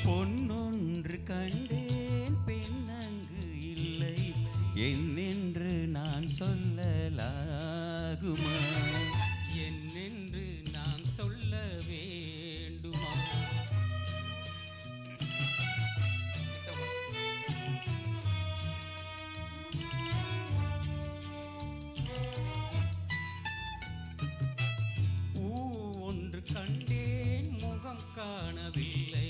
பொன்னொன்று கண்டேன் பெண்ணங்கு இல்லை என்னென்று நான் சொல்லலாகுமா? என்னென்று நான் சொல்ல வேண்டுமா? பூ ஒன்று கண்டேன் முகம் காணவில்லை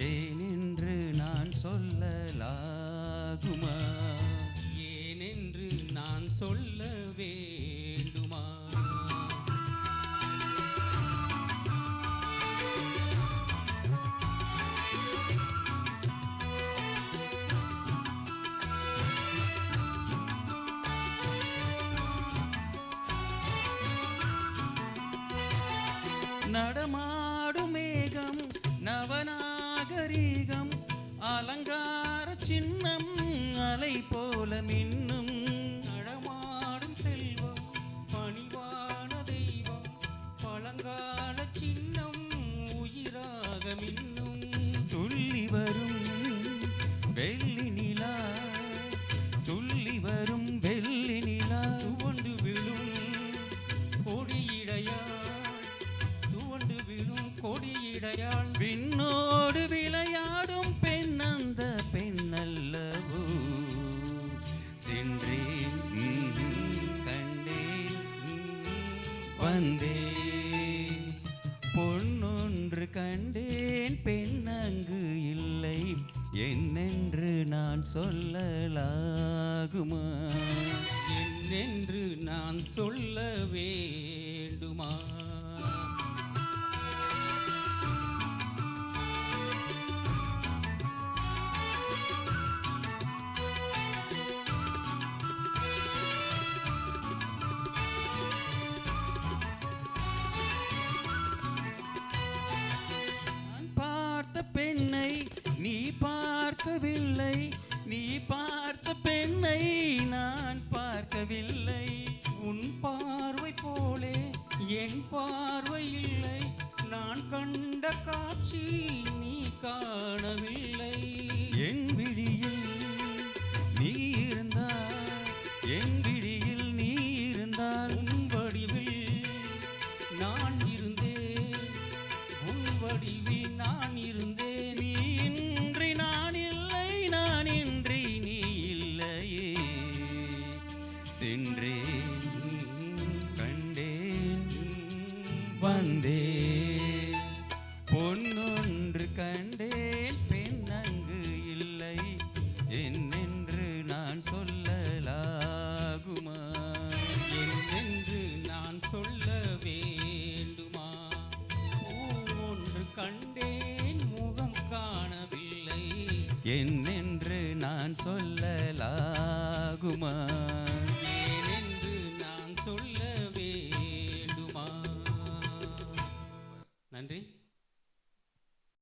ஏனென்று நான் சொல்லலாகுமா? ஏனென்று நான் சொல்ல வேண்டுமா? நடமாடும் மேகம் நவநாகரீகம் அலங்கார சின்னம் அலை போல மின்னும் நடமாடும் செல்வம் பணிவான தெய்வம் பழங்கால சின்னம் உயிராக மின்னும் துள்ளி வரும் வெள்ளி நிலா துள்ளி வரும் வெள்ளி நிலா துவண்டு விழும் கொடியிடையாள் துவண்டு விழும் கொடியிடையாள் விண்ணோடு விளையாடும் பெண் அந்த பெண்ணல்லவோ சென்றேன் கண்டேன் வந்தேன் பொன்னொன்று கண்டேன் பெண் அங்கு இல்லை என்னென்று நான் சொல்லலாகுமா? என்னென்று நான் சொல்ல வேண்டுமா? நான் பார்த்த பெண்ணை நீ பார்க்கவில்லை நீ பார்த்த பெண்ணை நான் பார்க்கவில்லை உன் பார்வை போலே என் பார்வை இல்லை நான் கண்ட காட்சி நீ காணவில்லை என் விழியில் நீ இருந்தால் என் விழியில் நீ இருந்தால் உன் வடிவில் நான் இருந்தேன் உன் வடிவில் நான் இருந்தேன் நீ இன்றி நான் இல்லை நான் இன்றி நீ இல்லையே சென்றேன் கண்டேன் வந்தேன் பொன்னொன்று கண்டேன் பெண் அங்கு இல்லை என்னென்று நான் சொல்லலாகுமா? என்னென்று நான் சொல்ல வேண்டுமா? பூ ஒன்று கண்டேன் முகம் காணவில்லை என்னென்று நான் சொல்லலாகுமா?